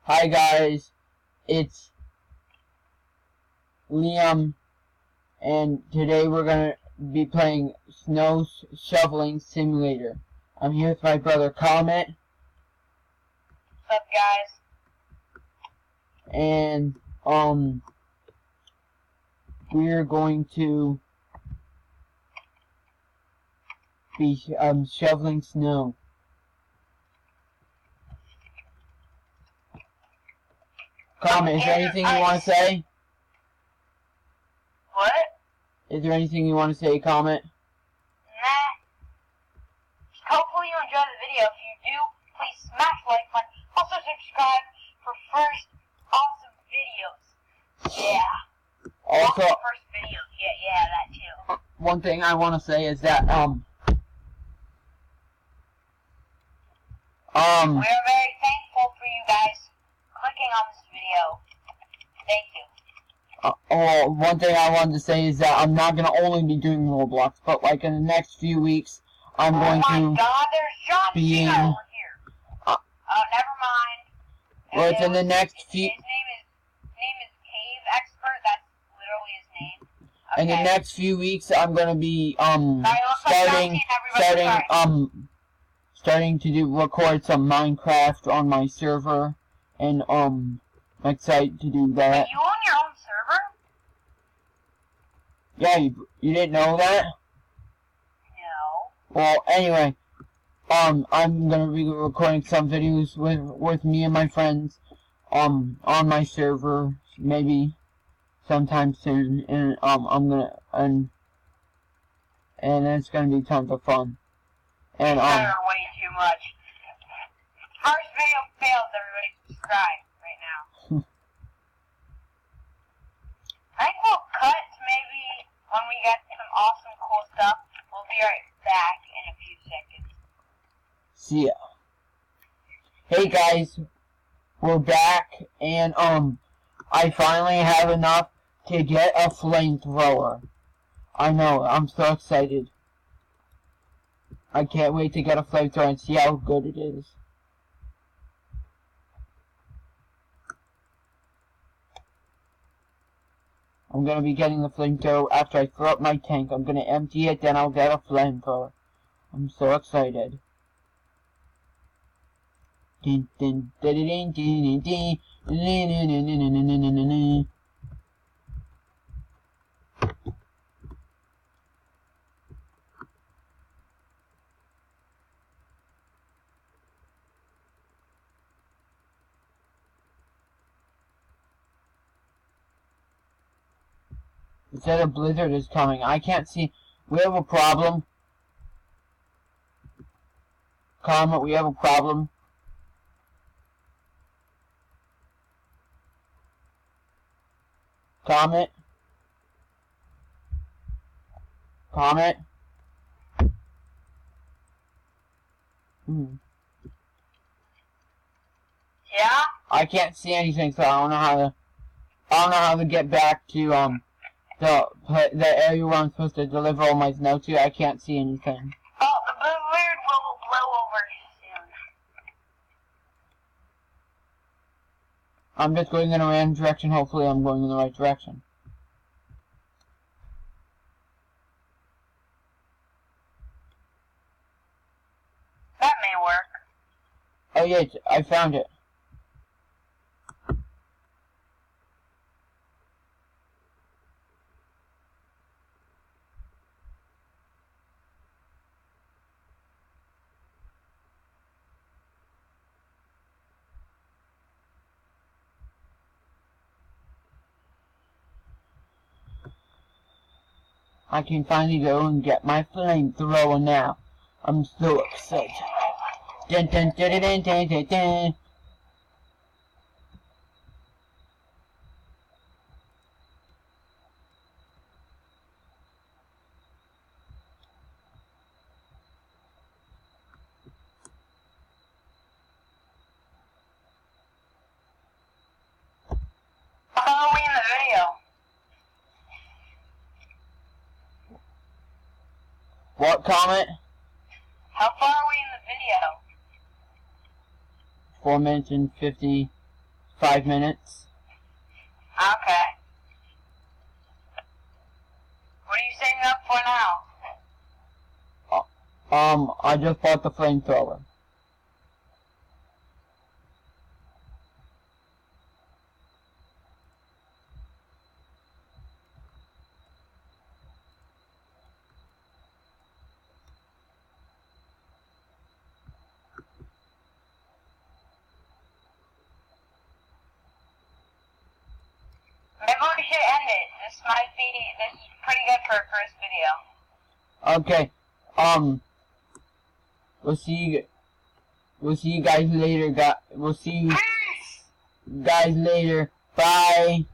Hi guys, it's Liam, and today we're gonna be playing Snow Shoveling Simulator. I'm here with my brother Comet. What's up, guys? And we're going to be shoveling snow. Comet, is there anything you want to say? What? Is there anything you want to say, Comet? Nah. Hopefully you enjoy the video. If you do, please smash the like button. Also subscribe for first awesome videos. Yeah. Also, First videos. Yeah, that too. one thing I want to say is that We are very thankful for you guys clicking on this video. Thank you. one thing I wanted to say is that I'm not going to only be doing Roblox, but like in the next few weeks, I'm going Oh my to God, there's John be in... Cena over here. Oh, never mind. Well, it's in the next few... His name is Cave Expert. That's literally his name. Okay. In the next few weeks, I'm going to be, starting to record some Minecraft on my server, and, I'm excited to do that. Wait, you own your own server? Yeah, you didn't know that? No. Well, anyway, I'm gonna be recording some videos with me and my friends, on my server, maybe sometime soon, and, and it's gonna be tons of fun. And, way too much. First video failed, everybody subscribe right now. I think we'll cut to maybe when we get some awesome cool stuff. We'll be right back in a few seconds. See ya. Hey guys, we're back, and I finally have enough to get a flamethrower. I know, I'm so excited. I can't wait to get a flamethrower and see how good it is. I'm gonna be getting the flamethrower after I fill up my tank. I'm gonna empty it, then I'll get a flamethrower. I'm so excited. Dun, dun, dun, dun, dun, dun, dun. It said a blizzard is coming. I can't see. We have a problem. Comet, we have a problem. Comet? Comet? Yeah? I can't see anything, so I don't know how to get back to the area where I'm supposed to deliver all my snow to. I can't see anything. Oh, the blizzard will blow over soon. I'm just going in a random direction. Hopefully I'm going in the right direction. That may work. Oh yeah, I found it. I can finally go and get my flamethrower now. I'm so excited. Dun, dun, dun, dun, dun, dun, dun. How far are we in the video? What, Comet? How far are we in the video? 4 minutes and 50 5 minutes. Okay. What are you saving up for now? I just bought the flamethrower. Maybe we should end it. This is pretty good for a first video. Okay. We'll see you guys later. We'll see you Peace! guys later. Bye.